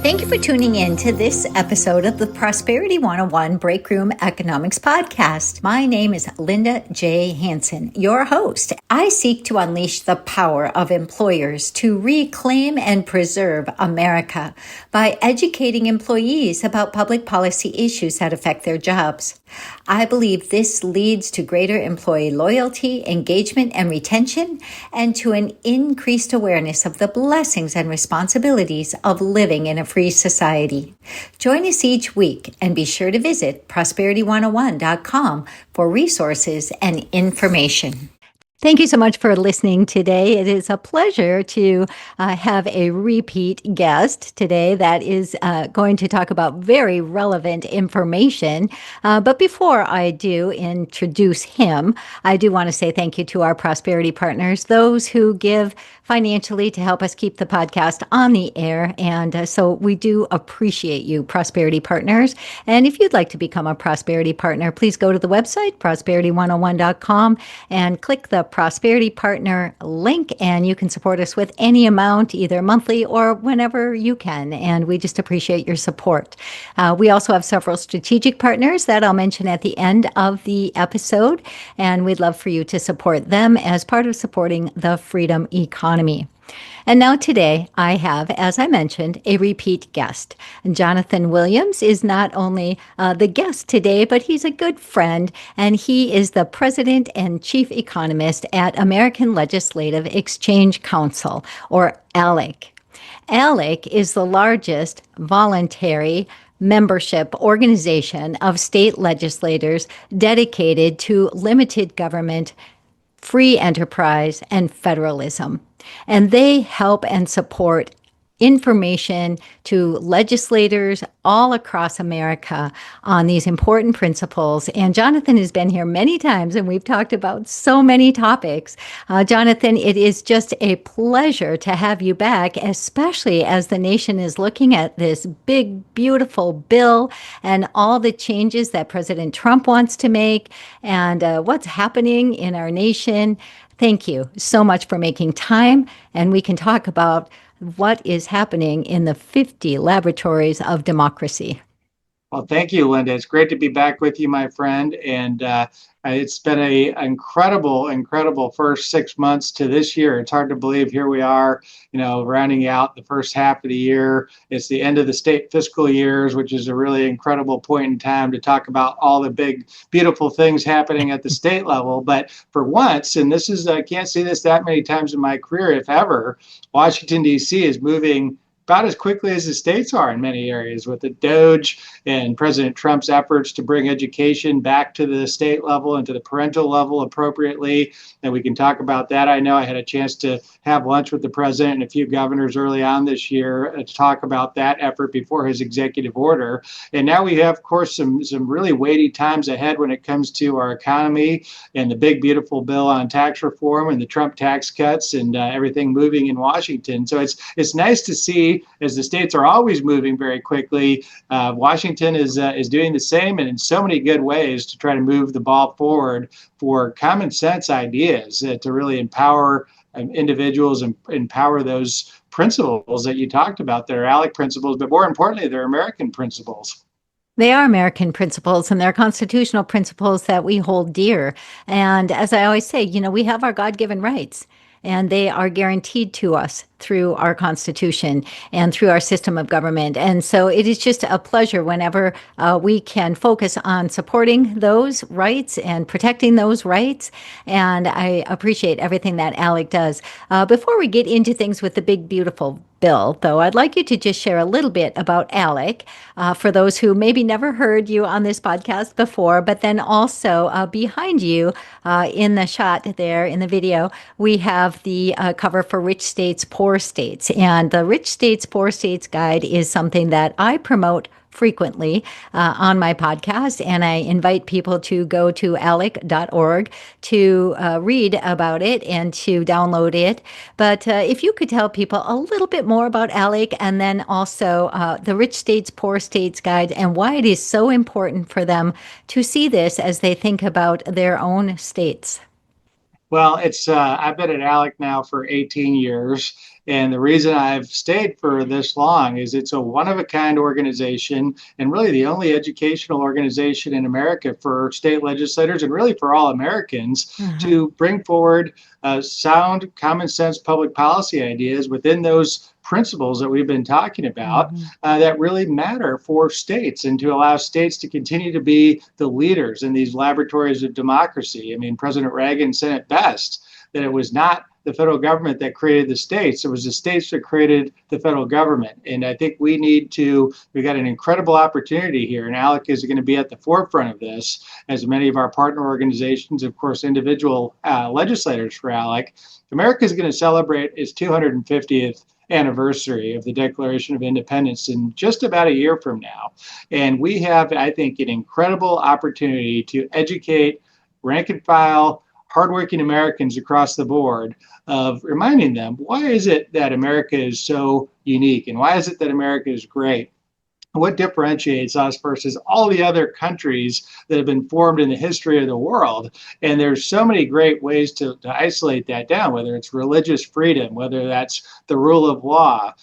Thank you for tuning in to this episode of the Prosperity 101 Breakroom Economics Podcast. My name is Linda J. Hansen, your host. I seek to unleash the power of employers to reclaim and preserve America by educating employees about public policy issues that affect their jobs. I believe this leads to greater employee loyalty, engagement, and retention, and to an increased awareness of the blessings and responsibilities of living in a free society. Join us each week and be sure to visit prosperity101.com for resources and information. Thank you so much for listening today. It is a pleasure to have a repeat guest today that is going to talk about very relevant information. But before I do introduce him, I do want to say thank you to our prosperity partners, those who give financially to help us keep the podcast on the air. And so we do appreciate you, prosperity partners. And if you'd like to become a prosperity partner, please go to the website, prosperity101.com, and click the Prosperity Partner link, and you can support us with any amount, either monthly or whenever you can. And we just appreciate your support. We also have several strategic partners that I'll mention at the end of the episode, and we'd love for you to support them as part of supporting the freedom economy. And now today I have, as I mentioned, a repeat guest. Jonathan Williams is not only the guest today, but he's a good friend, and he is the president and chief economist at American Legislative Exchange Council, or ALEC. ALEC is the largest voluntary membership organization of state legislators dedicated to limited government, free enterprise, and federalism. And they help and support information to legislators all across America on these important principles. And Jonathan has been here many times, and we've talked about so many topics. Jonathan, it is just a pleasure to have you back, especially as the nation is looking at this big, beautiful bill and all the changes that President Trump wants to make and what's happening in our nation. Thank you so much for making time, and we can talk about what is happening in the 50 laboratories of democracy. Well, thank you, Linda. It's great to be back with you, my friend. And it's been an incredible first 6 months to this year. It's hard to believe here we are, rounding out the first half of the year. It's the end of the state fiscal years, which is a really incredible point in time to talk about all the big, beautiful things happening at the state level. But for once, and this is, I can't say this that many times in my career, if ever, Washington, D.C. is moving about as quickly as the states are in many areas, with the DOGE and President Trump's efforts to bring education back to the state level and to the parental level appropriately. And we can talk about that. I know I had a chance to have lunch with the president and a few governors early on this year to talk about that effort before his executive order. And now we have, of course, some really weighty times ahead when it comes to our economy and the big, beautiful bill on tax reform and the Trump tax cuts and everything moving in Washington. So it's nice to see, as the states are always moving very quickly, Washington is doing the same, and in so many good ways, to try to move the ball forward for common sense ideas to really empower individuals and empower those principles that you talked about. They're ALEC principles, but more importantly, they're American principles. They are American principles, and they're constitutional principles that we hold dear. And as I always say, we have our God-given rights, and they are guaranteed to us through our Constitution and through our system of government. And so it is just a pleasure whenever we can focus on supporting those rights and protecting those rights. And I appreciate everything that ALEC does. Before we get into things with the big, beautiful bill, though, I'd like you to just share a little bit about ALEC for those who maybe never heard you on this podcast before, but then also behind you in the shot there in the video, we have the cover for Rich States, Poor States. And the Rich States, Poor States Guide is something that I promote frequently on my podcast, and I invite people to go to alec.org to read about it and to download it. But if you could tell people a little bit more about ALEC, and then also the Rich States, Poor States Guide, and why it is so important for them to see this as they think about their own states. Well, it's I've been at ALEC now for 18 years, and the reason I've stayed for this long is it's a one-of-a-kind organization, and really the only educational organization in America for state legislators and really for all Americans Uh-huh. to bring forward sound, common sense public policy ideas within those principles that we've been talking about Mhm. that really matter for states and to allow states to continue to be the leaders in these laboratories of democracy. I mean, President Reagan said it best that it was not the federal government that created the states. It was the states that created the federal government. And I think we got an incredible opportunity here. And ALEC is going to be at the forefront of this, as many of our partner organizations, of course, individual legislators for ALEC. America is going to celebrate its 250th anniversary of the Declaration of Independence in just about a year from now. And we have, I think, an incredible opportunity to educate rank and file, hardworking Americans across the board of reminding them, why is it that America is so unique and why is it that America is great? What differentiates us versus all the other countries that have been formed in the history of the world? And there's so many great ways to isolate that down, whether it's religious freedom, whether that's the rule of law,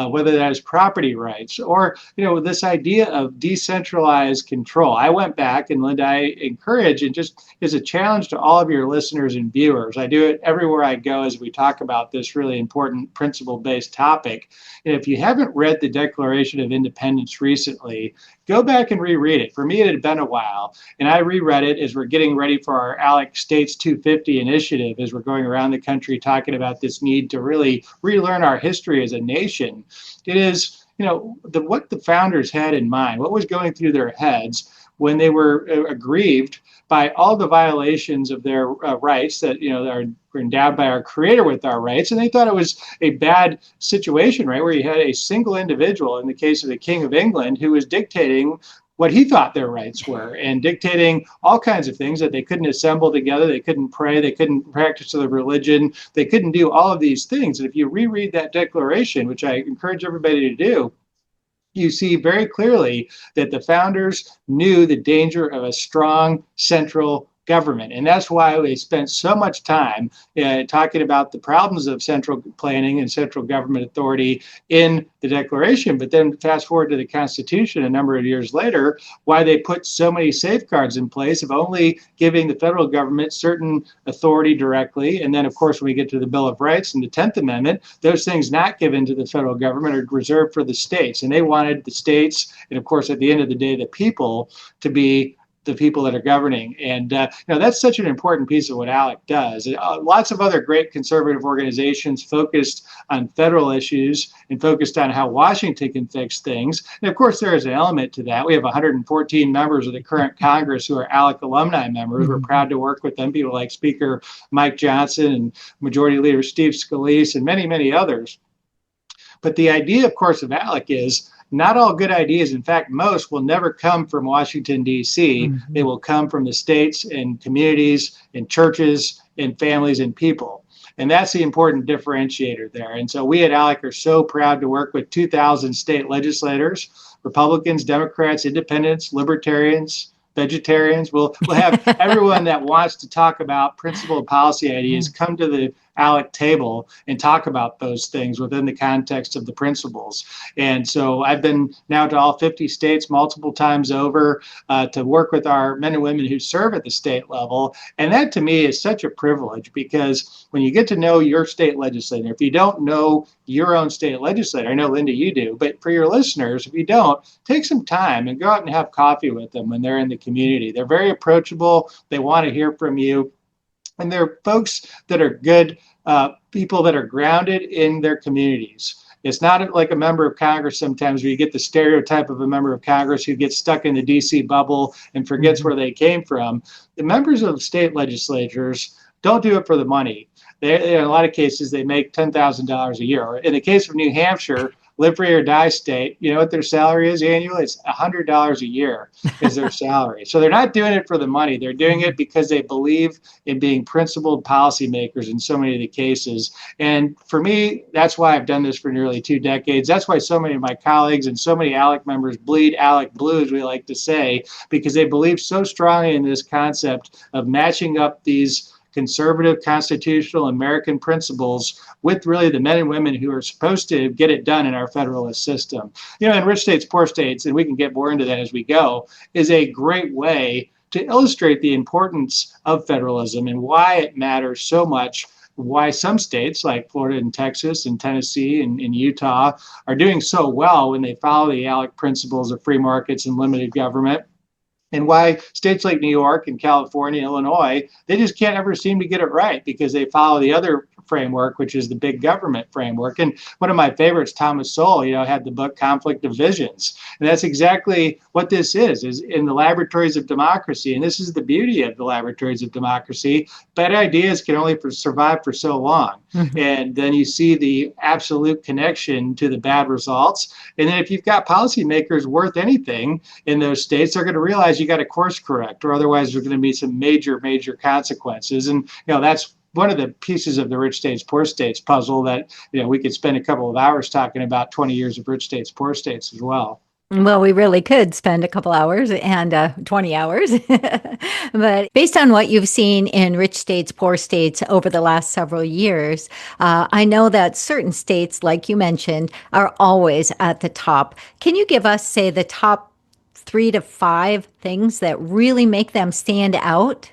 whether that is property rights, or this idea of decentralized control. I went back, and Linda, I encourage, and just as a challenge to all of your listeners and viewers, I do it everywhere I go as we talk about this really important principle-based topic. And if you haven't read the Declaration of Independence recently, go back and reread it. For me, it had been a while, and I reread it as we're getting ready for our ALEC States 250 initiative, as we're going around the country talking about this need to really relearn our history as a nation. It is, what the founders had in mind, what was going through their heads when they were aggrieved by all the violations of their rights that are endowed by our Creator with our rights, and they thought it was a bad situation, right, where you had a single individual, in the case of the King of England, who was dictating what he thought their rights were and dictating all kinds of things that they couldn't assemble together, they couldn't pray, they couldn't practice their religion, they couldn't do all of these things. And if you reread that declaration, which I encourage everybody to do, you see very clearly that the founders knew the danger of a strong central government. And that's why they spent so much time talking about the problems of central planning and central government authority in the Declaration. But then fast forward to the Constitution a number of years later, why they put so many safeguards in place of only giving the federal government certain authority directly. And then, of course, when we get to the Bill of Rights and the 10th Amendment, those things not given to the federal government are reserved for the states. And they wanted the states, and of course, at the end of the day, the people, to be the people that are governing. And that's such an important piece of what ALEC does. Lots of other great conservative organizations focused on federal issues and focused on how Washington can fix things. And of course, there is an element to that. We have 114 members of the current Congress who are ALEC alumni members. We're proud to work with them, people like Speaker Mike Johnson and Majority Leader Steve Scalise and many, many others. But the idea, of course, of ALEC is not all good ideas, in fact, most will never come from Washington, D.C. Mm-hmm. They will come from the states and communities and churches and families and people. And that's the important differentiator there. And so we at ALEC are so proud to work with 2,000 state legislators, Republicans, Democrats, Independents, Libertarians, vegetarians. We'll have everyone that wants to talk about principled policy ideas come to the ALEC table and talk about those things within the context of the principles. And so I've been now to all 50 states multiple times over to work with our men and women who serve at the state level. And that to me is such a privilege, because when you get to know your state legislator, if you don't know your own state legislator, I know, Linda, you do, but for your listeners, if you don't, take some time and go out and have coffee with them when they're in the community. They're very approachable. They want to hear from you. And they're folks that are good people that are grounded in their communities. It's not like a member of Congress sometimes where you get the stereotype of a member of Congress who gets stuck in the D.C. bubble and forgets where they came from. The members of state legislatures don't do it for the money. In a lot of cases, they make $10,000 a year. In the case of New Hampshire, live free or die state, you know what their salary is annually? It's $100 a year is their salary. So they're not doing it for the money. They're doing it because they believe in being principled policymakers in so many of the cases. And for me, that's why I've done this for nearly 2 decades. That's why so many of my colleagues and so many ALEC members bleed ALEC blue, as we like to say, because they believe so strongly in this concept of matching up these conservative, constitutional, American principles with really the men and women who are supposed to get it done in our federalist system. In rich states, poor states, and we can get more into that as we go, is a great way to illustrate the importance of federalism and why it matters so much, why some states like Florida and Texas and Tennessee and Utah are doing so well when they follow the ALEC principles of free markets and limited government, and why states like New York and California, Illinois, they just can't ever seem to get it right because they follow the other framework, which is the big government framework. And one of my favorites, Thomas Sowell, had the book Conflict of Visions. And that's exactly what this is in the laboratories of democracy. And this is the beauty of the laboratories of democracy. Bad ideas can only survive for so long. Mm-hmm. And then you see the absolute connection to the bad results. And then if you've got policymakers worth anything in those states, they're going to realize you got to course correct, or otherwise there's going to be some major consequences. And that's one of the pieces of the rich states, poor states puzzle that we could spend a couple of hours talking about 20 years of rich states, poor states as well. Well, we really could spend a couple hours and 20 hours. But based on what you've seen in rich states, poor states over the last several years, I know that certain states, like you mentioned, are always at the top. Can you give us, say, the top 3 to 5 things that really make them stand out?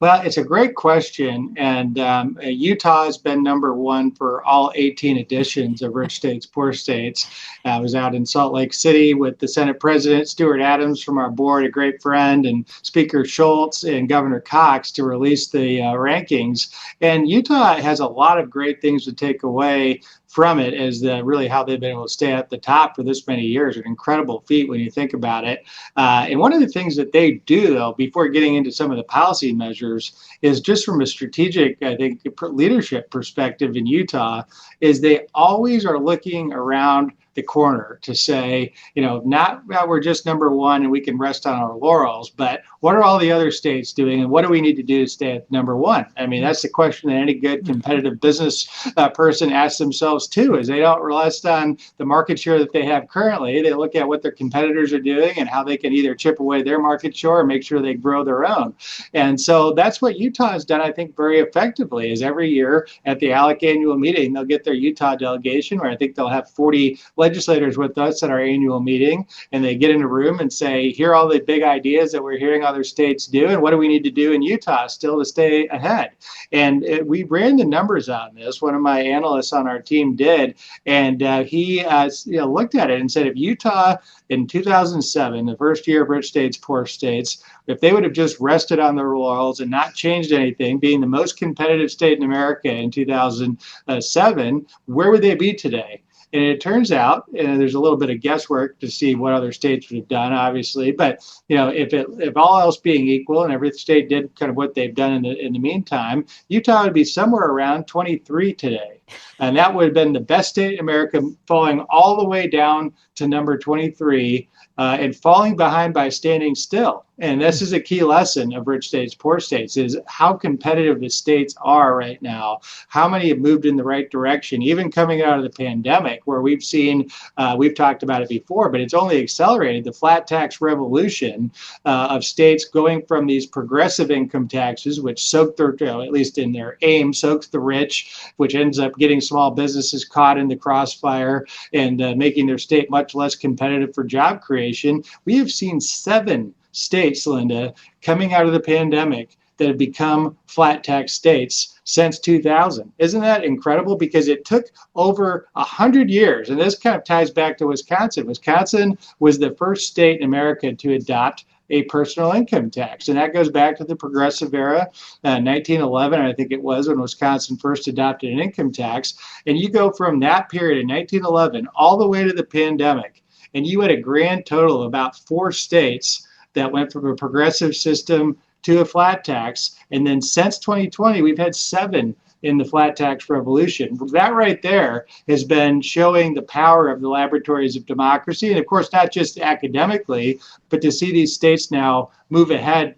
Well, it's a great question, and Utah has been number one for all 18 editions of Rich States, Poor States. I was out in Salt Lake City with the Senate President, Stuart Adams, from our board, a great friend, and Speaker Schultz and Governor Cox to release the rankings. And Utah has a lot of great things to take away from it as really how they've been able to stay at the top for this many years. An incredible feat when you think about it. And one of the things that they do, though, before getting into some of the policy measures, is just from a strategic, I think, leadership perspective in Utah, is they always are looking around the corner to say, not that we're just number one and we can rest on our laurels, but what are all the other states doing and what do we need to do to stay at number one? I mean, that's the question that any good competitive business person asks themselves too, is they don't rest on the market share that they have currently. They look at what their competitors are doing and how they can either chip away their market share or make sure they grow their own. And so that's what Utah has done, I think, very effectively, is every year at the ALEC annual meeting, they'll get their Utah delegation, where I think they'll have 40 legislators with us at our annual meeting, and they get in a room and say, here are all the big ideas that we're hearing other states do, and what do we need to do in Utah still to stay ahead? And we ran the numbers on this. One of my analysts on our team did, and he looked at it and said, if Utah in 2007, the first year of Rich States, Poor States, if they would have just rested on their laurels and not changed anything, being the most competitive state in America in 2007, where would they be today? And it turns out, and there's a little bit of guesswork to see what other states would have done, obviously, but if all else being equal and every state did kind of what they've done in the meantime, Utah would be somewhere around 23 today. And that would have been the best state in America, falling all the way down to number 23 and falling behind by standing still. And this is a key lesson of Rich States, Poor States, is how competitive the states are right now, how many have moved in the right direction, even coming out of the pandemic, where we've seen, we've talked about it before, but it's only accelerated the flat tax revolution of states going from these progressive income taxes, which soak their, at least in their aim, soaks the rich, which ends up getting small businesses caught in the crossfire and making their state much less competitive for job creation. We have seen 7 states, Linda, coming out of the pandemic that have become flat tax states since 2000. Isn't that incredible? Because it took over 100 years, and this kind of ties back to Wisconsin. Wisconsin was the first state in America to adopt a personal income tax, and that goes back to the progressive era, 1911, I think it was, when Wisconsin first adopted an income tax. And you go from that period in 1911 all the way to the pandemic, and you had a grand total of about 4 states that went from a progressive system to a flat tax. And then since 2020, we've had 7 in the flat tax revolution. That right there has been showing the power of the laboratories of democracy. And of course, not just academically, but to see these states now move ahead,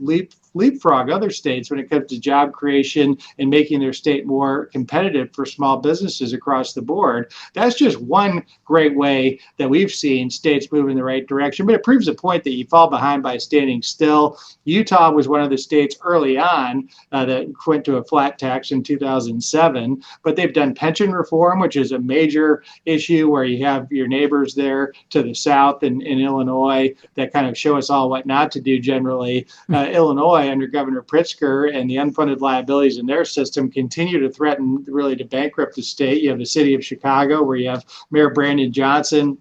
leapfrog other states when it comes to job creation and making their state more competitive for small businesses across the board. That's just one great way that we've seen states move in the right direction, but it proves the point that you fall behind by standing still. Utah was one of the states early on that went to a flat tax in 2007, but they've done pension reform, which is a major issue where you have your neighbors there to the south in Illinois that kind of show us all what not to do generally. Illinois, under Governor Pritzker, and the unfunded liabilities in their system continue to threaten really to bankrupt the state. You have the city of Chicago, where you have Mayor Brandon Johnson.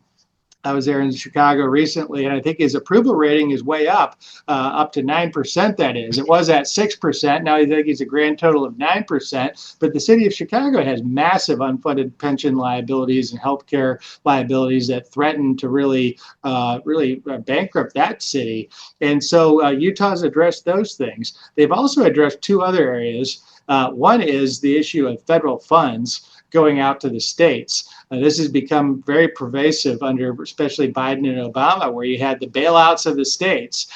I was there in Chicago recently, and I think his approval rating is way up to 9%, that is. It was at 6%. Now I think he's a grand total of 9%. But the city of Chicago has massive unfunded pension liabilities and healthcare liabilities that threaten to really bankrupt that city. And so Utah's addressed those things. They've also addressed two other areas. One is the issue of federal funds going out to the states. This has become very pervasive under especially Biden and Obama, where you had the bailouts of the states.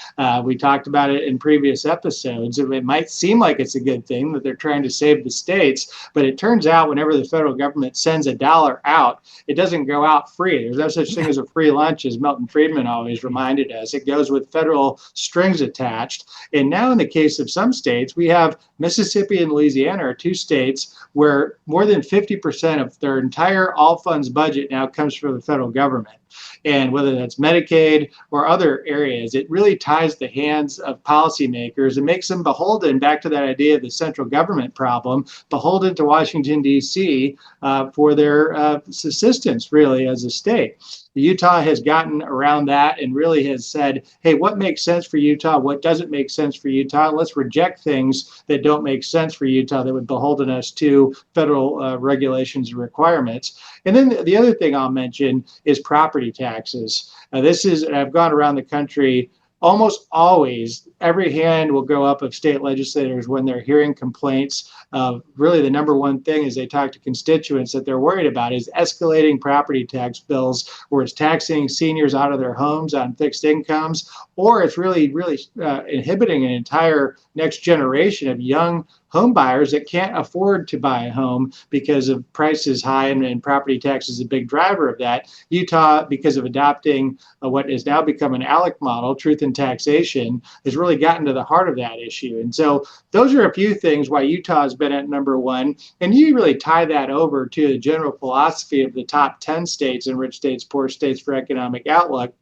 We talked about it in previous episodes. It might seem like it's a good thing that they're trying to save the states, but it turns out whenever the federal government sends a dollar out, it doesn't go out free. There's no such thing as a free lunch, as Milton Friedman always reminded us. It goes with federal strings attached. And now in the case of some states, we have Mississippi and Louisiana are two states where more than 50% of their entire all funds budget now comes from the federal government. And whether that's Medicaid or other areas, it really ties the hands of policymakers and makes them beholden, back to that idea of the central government problem, beholden to Washington, D.C. For their assistance, really, as a state. Utah has gotten around that and really has said, hey, what makes sense for Utah? What doesn't make sense for Utah? Let's reject things that don't make sense for Utah that would beholden us to federal regulations and requirements. And then the other thing I'll mention is property taxes. I've gone around the country. Almost always, every hand will go up of state legislators when they're hearing complaints. Really, the number one thing is they talk to constituents that they're worried about is escalating property tax bills, where it's taxing seniors out of their homes on fixed incomes, or it's really inhibiting an entire next generation of young home buyers that can't afford to buy a home because of prices high, and property tax is a big driver of that. Utah, because of adopting what has now become an ALEC model, truth in taxation, has really gotten to the heart of that issue. And so those are a few things why Utah has been at number one. And you really tie that over to the general philosophy of the top 10 states and rich states, poor states for economic outlook.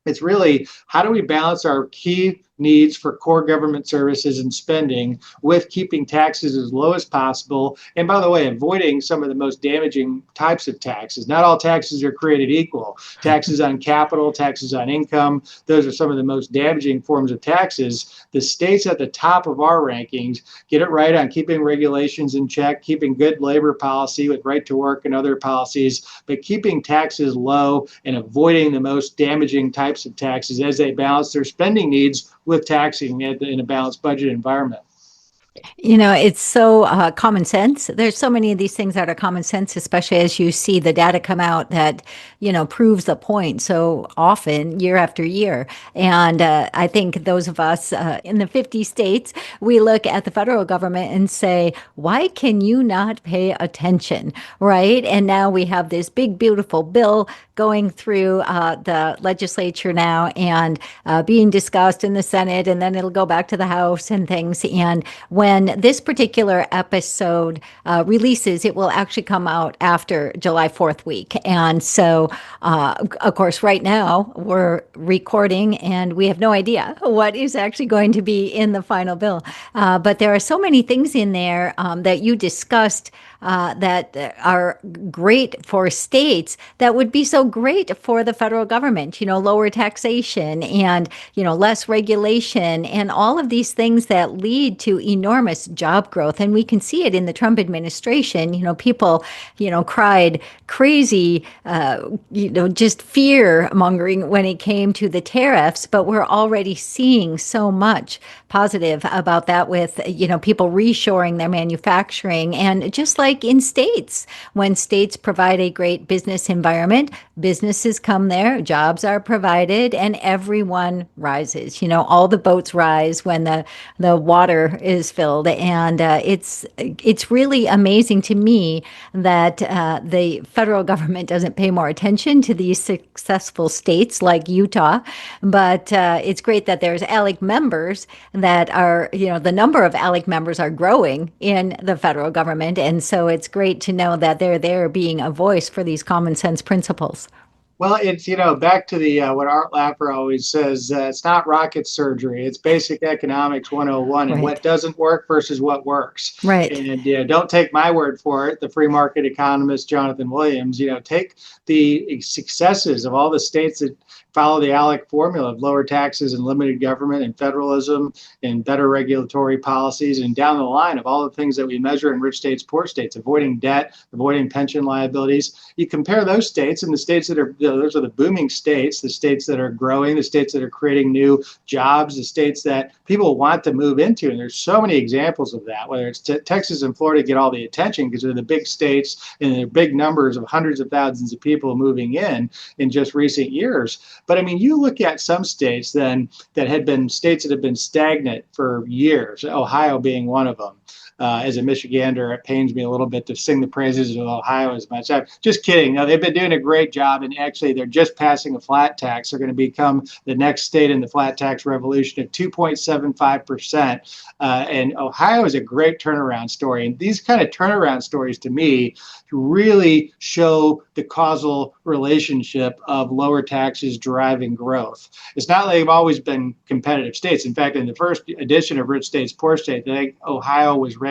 It's really, how do we balance our key needs for core government services and spending with keeping taxes as low as possible, and by the way, avoiding some of the most damaging types of taxes. Not all taxes are created equal. Taxes on capital, taxes on income, those are some of the most damaging forms of taxes. The states at the top of our rankings get it right on keeping regulations in check, keeping good labor policy with right to work and other policies, but keeping taxes low and avoiding the most damaging types of taxes as they balance their spending needs with taxing in a balanced budget environment. You know, it's so common sense. There's so many of these things that are common sense, especially as you see the data come out that, proves the point so often year after year. And I think those of us in the 50 states, we look at the federal government and say, why can you not pay attention, right? And now we have this big, beautiful bill going through the legislature now and being discussed in the Senate, and then it'll go back to the House and things. And when this particular episode releases, it will actually come out after July 4th week. And so, of course, right now we're recording and we have no idea what is actually going to be in the final bill. But there are so many things in there that you discussed that are great for states that would be so great for the federal government, lower taxation and, less regulation and all of these things that lead to enormous job growth. And we can see it in the Trump administration. People, cried crazy, just fear mongering when it came to the tariffs, but we're already seeing so much positive about that with, people reshoring their manufacturing. And just like like in states. When states provide a great business environment, businesses come there, jobs are provided, and everyone rises. All the boats rise when the water is filled. And it's really amazing to me that the federal government doesn't pay more attention to these successful states like Utah. But it's great that there's ALEC members that are, the number of ALEC members are growing in the federal government. And so it's great to know that they're there being a voice for these common sense principles. Well, it's, back to the what Art Laffer always says, it's not rocket surgery. It's basic economics 101 and Right. what doesn't work versus what works. Right. And don't take my word for it. The free market economist, Jonathan Williams, take the successes of all the states that follow the ALEC formula of lower taxes and limited government and federalism and better regulatory policies and down the line of all the things that we measure in rich states, poor states, avoiding debt, avoiding pension liabilities. You compare those states and the states that are, those are the booming states, the states that are growing, the states that are creating new jobs, the states that people want to move into. And there's so many examples of that, whether it's Texas and Florida get all the attention because they're the big states and they're big numbers of hundreds of thousands of people moving in just recent years. But I mean, you look at some states then that had been states that have been stagnant for years, Ohio being one of them. As a Michigander, it pains me a little bit to sing the praises of Ohio as much. I'm just kidding. No, they've been doing a great job, and actually they're just passing a flat tax. They're going to become the next state in the flat tax revolution at 2.75%. And Ohio is a great turnaround story. And these kind of turnaround stories, to me, really show the causal relationship of lower taxes driving growth. It's not like they've always been competitive states. In fact, in the first edition of Rich States, Poor States, I think Ohio was ranked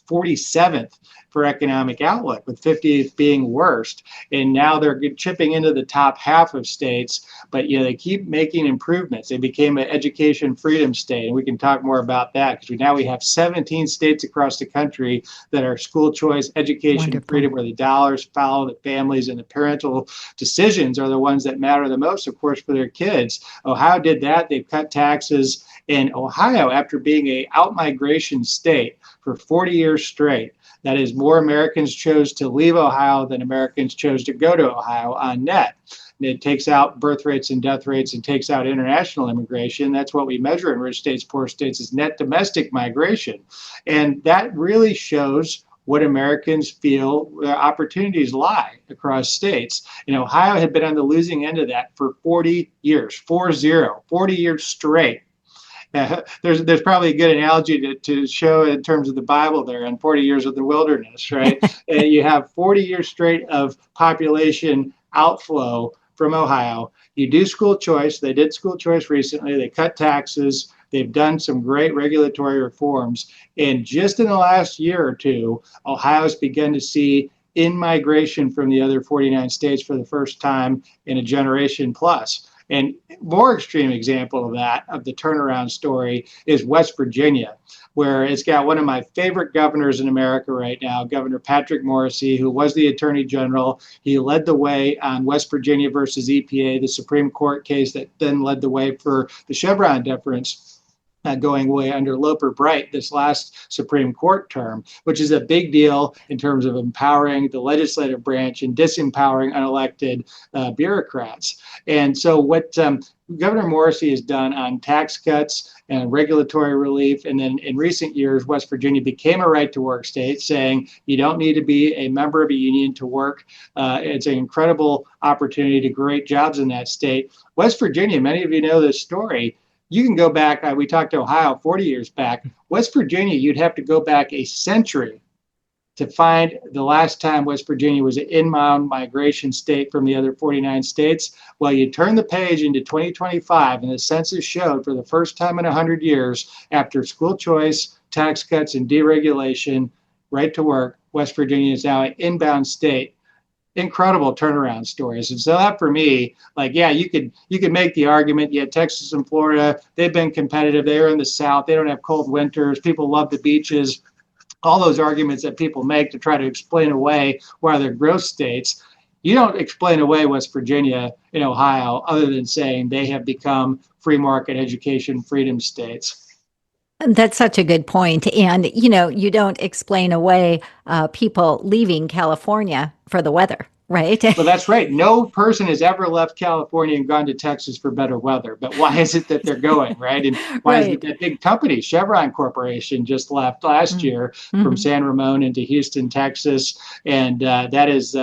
47th for economic outlook, with 50th being worst. And now they're chipping into the top half of states, but they keep making improvements. They became an education freedom state, and we can talk more about that because now we have 17 states across the country that are school choice, education Wonderful. freedom, where the dollars follow the families and the parental decisions are the ones that matter the most, of course, for their kids. Ohio did that. They've cut taxes. In Ohio, after being a out-migration state for 40 years straight, that is, more Americans chose to leave Ohio than Americans chose to go to Ohio on net. And it takes out birth rates and death rates and takes out international immigration. That's what we measure in rich states, poor states, is net domestic migration. And that really shows what Americans feel opportunities lie across states. Ohio had been on the losing end of that for 40 years, 40 years straight. There's probably a good analogy to show in terms of the Bible there and 40 years of the wilderness, right? And you have 40 years straight of population outflow from Ohio. You do school choice. They did school choice recently. They cut taxes. They've done some great regulatory reforms. And just in the last year or two, Ohio's begun to see in-migration from the other 49 states for the first time in a generation plus. And more extreme example of that, of the turnaround story, is West Virginia, where it's got one of my favorite governors in America right now, Governor Patrick Morrisey, who was the Attorney General. He led the way on West Virginia versus EPA, the Supreme Court case that then led the way for the Chevron deference going away under Loper Bright this last Supreme Court term, which is a big deal in terms of empowering the legislative branch and disempowering unelected bureaucrats. And so what Governor Morrisey has done on tax cuts and regulatory relief, and then in recent years, West Virginia became a right-to-work state, saying you don't need to be a member of a union to work. It's an incredible opportunity to create jobs in that state. West Virginia, many of you know this story. You can go back, we talked to Ohio 40 years back. West Virginia, you'd have to go back a century to find the last time West Virginia was an inbound migration state from the other 49 states. Well, you turn the page into 2025, and the census showed for the first time in 100 years, after school choice, tax cuts, and deregulation, right to work, West Virginia is now an inbound state. Incredible turnaround stories. And so that, for me, you could make the argument, Texas and Florida, they've been competitive. They're in the South. They don't have cold winters. People love the beaches. All those arguments that people make to try to explain away why they're growth states. You don't explain away West Virginia and Ohio other than saying they have become free market education freedom states. That's such a good point. And, you don't explain away people leaving California for the weather, right? Well, that's right. No person has ever left California and gone to Texas for better weather. But why is it that they're going, right? And why is it Right. that big company, Chevron Corporation, just left last year from Mm-hmm. San Ramon into Houston, Texas? And that is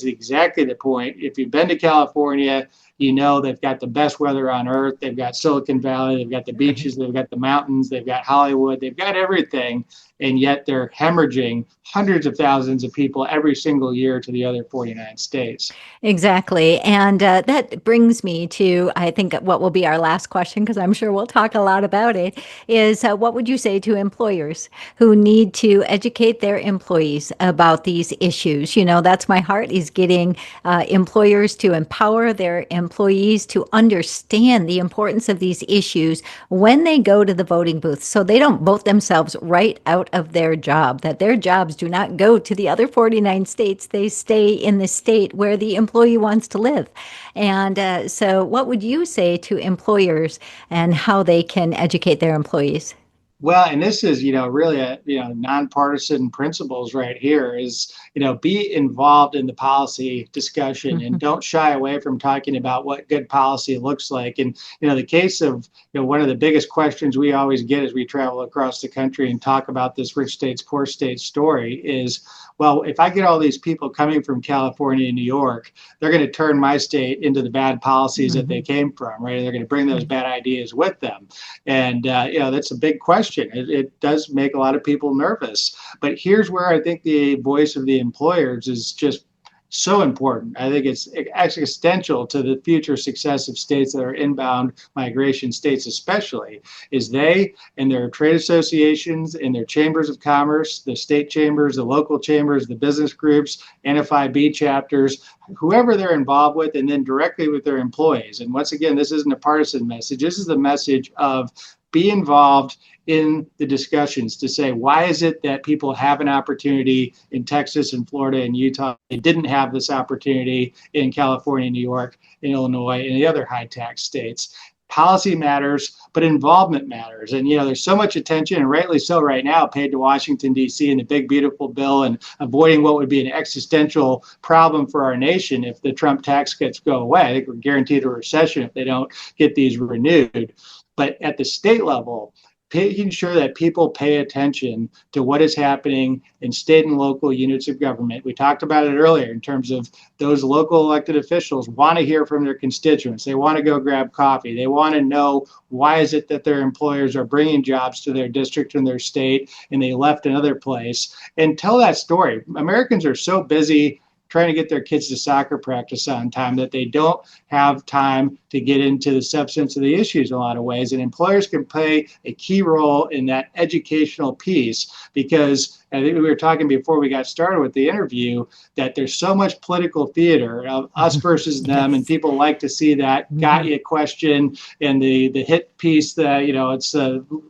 exactly the point. If you've been to California, you know they've got the best weather on earth. They've got Silicon Valley, they've got the Right. beaches, they've got the mountains, they've got Hollywood, they've got everything. And yet they're hemorrhaging hundreds of thousands of people every single year to the other 49 states. Exactly. And that brings me to, I think, what will be our last question, because I'm sure we'll talk a lot about it, is what would you say to employers who need to educate their employees about these issues? That's my heart, is getting employers to empower their employees to understand the importance of these issues when they go to the voting booth, so they don't vote themselves right out of their job, that their jobs do not go to the other 49 states. They stay in the state where the employee wants to live. And so, what would you say to employers and how they can educate their employees? Well, and this is, really a, nonpartisan principles right here is, be involved in the policy discussion and Mhm. don't shy away from talking about what good policy looks like. And, the case of, one of the biggest questions we always get as we travel across the country and talk about this rich states, poor states story is, well, if I get all these people coming from California and New York, they're going to turn my state into the bad policies that they Mhm. came from, right? They're going to bring those Right. bad ideas with them. And, that's a big question. It does make a lot of people nervous. But here's where I think the voice of the employers is just so important. I think it's existential to the future success of states that are inbound migration states, especially, is they and their trade associations and their chambers of commerce, the state chambers, the local chambers, the business groups, NFIB chapters, whoever they're involved with, and then directly with their employees. And once again, this isn't a partisan message. This is the message of be involved in the discussions to say, why is it that people have an opportunity in Texas and Florida and Utah? They didn't have this opportunity in California, New York, and Illinois, and the other high tax states. Policy matters, but involvement matters. And, there's so much attention, and rightly so right now, paid to Washington, D.C. and the big, beautiful bill and avoiding what would be an existential problem for our nation if the Trump tax cuts go away. I think we're guaranteed a recession if they don't get these renewed. But at the state level, making sure that people pay attention to what is happening in state and local units of government. We talked about it earlier in terms of those local elected officials want to hear from their constituents. They want to go grab coffee. They want to know why is it that their employers are bringing jobs to their district and their state and they left another place, and tell that story. Americans are so busy trying to get their kids to soccer practice on time that they don't have time to get into the substance of the issues in a lot of ways. And employers can play a key role in that educational piece because I think we were talking before we got started with the interview that there's so much political theater of us versus them, and Yes. people like to see that got Mhm. you question and the hit piece that it's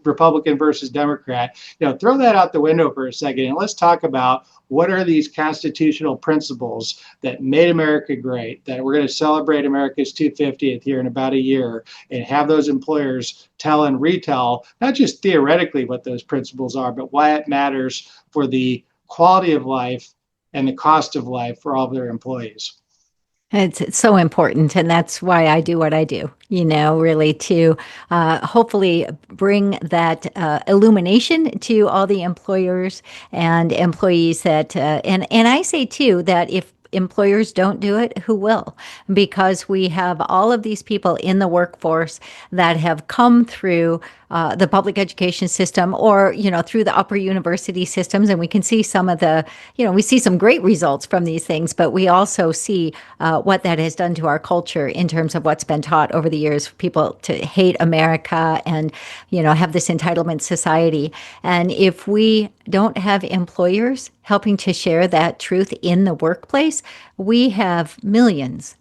Republican versus Democrat. Throw that out the window for a second and let's talk about what are these constitutional principles that made America great, that we're going to celebrate America's 250th here in about a year, and have those employers tell and retell, not just theoretically what those principles are, but why it matters for the quality of life and the cost of life for all of their employees. It's so important. And that's why I do what I do, really to hopefully bring that illumination to all the employers and employees and I say too that if employers don't do it, who will? Because we have all of these people in the workforce that have come through the public education system or, through the upper university systems. And we can see some of we see some great results from these things, but we also see what that has done to our culture in terms of what's been taught over the years for people to hate America and, have this entitlement society. And if we don't have employers helping to share that truth in the workplace, we have millions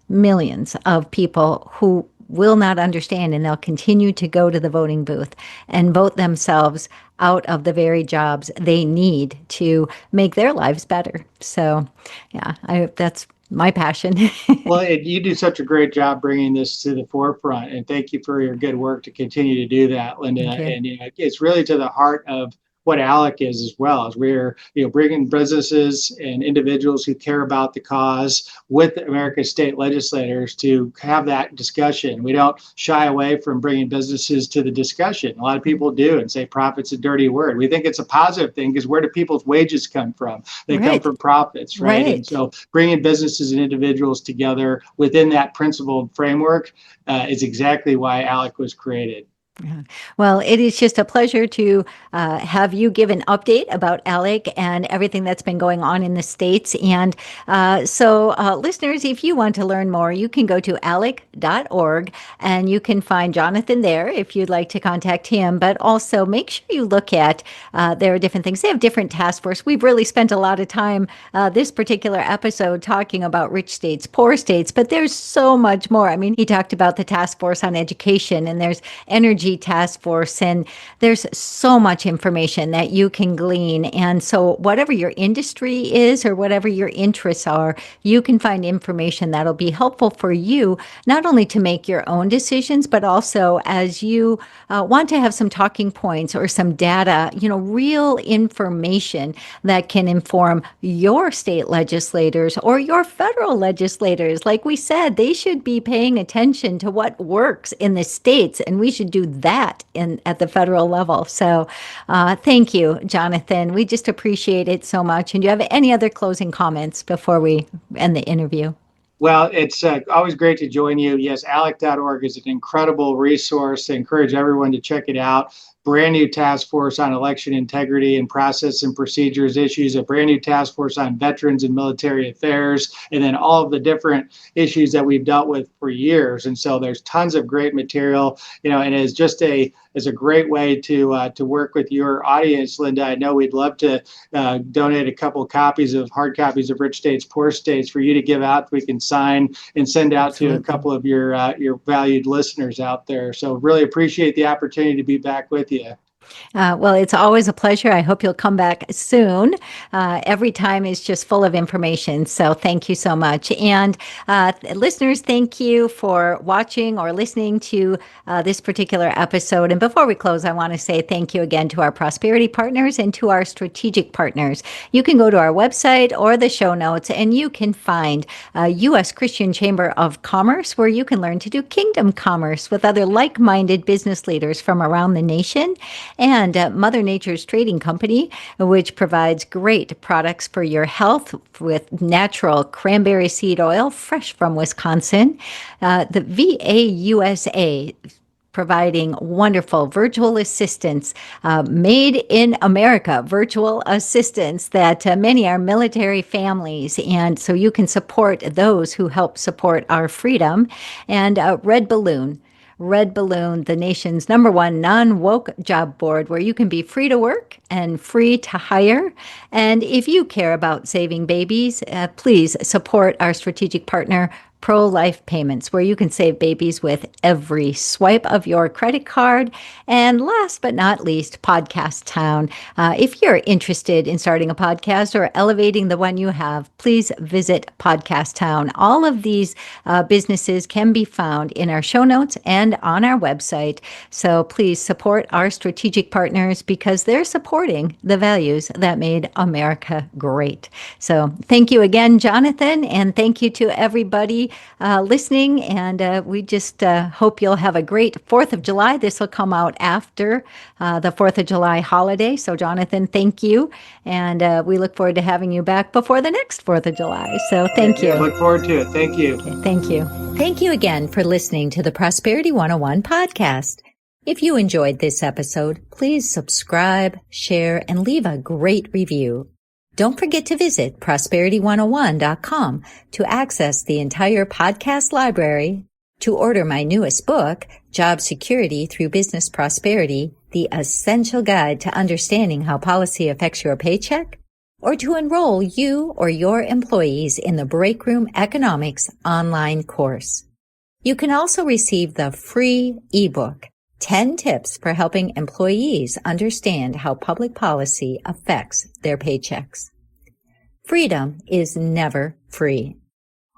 of people who will not understand, and they'll continue to go to the voting booth and vote themselves out of the very jobs they need to make their lives better. So, yeah, that's my passion. Well, you do such a great job bringing this to the forefront, and thank you for your good work to continue to do that, Linda. Thank you. And it's really to the heart of what ALEC is as well, as we're bringing businesses and individuals who care about the cause with America's state legislators to have that discussion. We don't shy away from bringing businesses to the discussion. A lot of people do and say profit's a dirty word. We think it's a positive thing because where do people's wages come from? They come Right. from profits, right? And Right. so bringing businesses and individuals together within that principled framework is exactly why ALEC was created. Yeah. Well, it is just a pleasure to have you give an update about ALEC and everything that's been going on in the States. And listeners, if you want to learn more, you can go to alec.org and you can find Jonathan there if you'd like to contact him. But also make sure you look at, there are different things. They have different task force. We've really spent a lot of time this particular episode talking about rich states, poor states, but there's so much more. I mean, he talked about the task force on education, and there's energy task force, and there's so much information that you can glean. And so whatever your industry is or whatever your interests are, you can find information that'll be helpful for you, not only to make your own decisions, but also as you want to have some talking points or some data, real information that can inform your state legislators or your federal legislators. Like we said, they should be paying attention to what works in the states, and we should do that at the federal level. So thank you, Jonathan. We just appreciate it so much. And do you have any other closing comments before we end the interview? Well, it's always great to join you. Yes, alec.org is an incredible resource. I encourage everyone to check it out. Brand new task force on election integrity and process and procedures issues, a brand new task force on veterans and military affairs, and then all of the different issues that we've dealt with for years. And so there's tons of great material, and it's just a great way to work with your audience, Linda. I know we'd love to donate a couple hard copies of Rich States, Poor States for you to give out. We can sign and send out to a couple of your valued listeners out there. So really appreciate the opportunity to be back with you. Well, it's always a pleasure. I hope you'll come back soon. Every time is just full of information. So thank you so much. And listeners, thank you for watching or listening to this particular episode. And before we close, I want to say thank you again to our prosperity partners and to our strategic partners. You can go to our website or the show notes, and you can find U.S. Christian Chamber of Commerce, where you can learn to do kingdom commerce with other like-minded business leaders from around the nation, and Mother Nature's Trading Company, which provides great products for your health with natural cranberry seed oil, fresh from Wisconsin. The VA USA, providing wonderful virtual assistants, made in America, virtual assistants that many are military families. And so you can support those who help support our freedom. And Red Balloon, the nation's #1 non-woke job board, where you can be free to work and free to hire. And if you care about saving babies, please support our strategic partner, Pro-Life Payments, where you can save babies with every swipe of your credit card. And last but not least, Podcast Town. If you're interested in starting a podcast or elevating the one you have, please visit Podcast Town. All of these businesses can be found in our show notes and on our website. So please support our strategic partners, because they're supporting the values that made America great. So thank you again, Jonathan, and thank you to everybody listening. And we just hope you'll have a great 4th of July. This will come out after the 4th of July holiday. So Jonathan, thank you. And we look forward to having you back before the next 4th of July. So thank you. Look forward to it. Thank you. Okay, thank you. Thank you again for listening to the Prosperity 101 podcast. If you enjoyed this episode, please subscribe, share, and leave a great review. Don't forget to visit prosperity101.com to access the entire podcast library, to order my newest book, Job Security Through Business Prosperity, the essential guide to understanding how policy affects your paycheck, or to enroll you or your employees in the Breakroom Economics online course. You can also receive the free ebook, 10 Tips for Helping Employees Understand How Public Policy Affects Their Paychecks. Freedom is never free.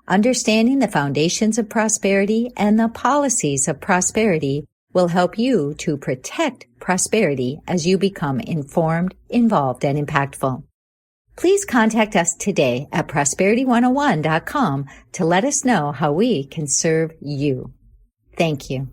Understanding the foundations of prosperity and the policies of prosperity will help you to protect prosperity as you become informed, involved, and impactful. Please contact us today at prosperity101.com to let us know how we can serve you. Thank you.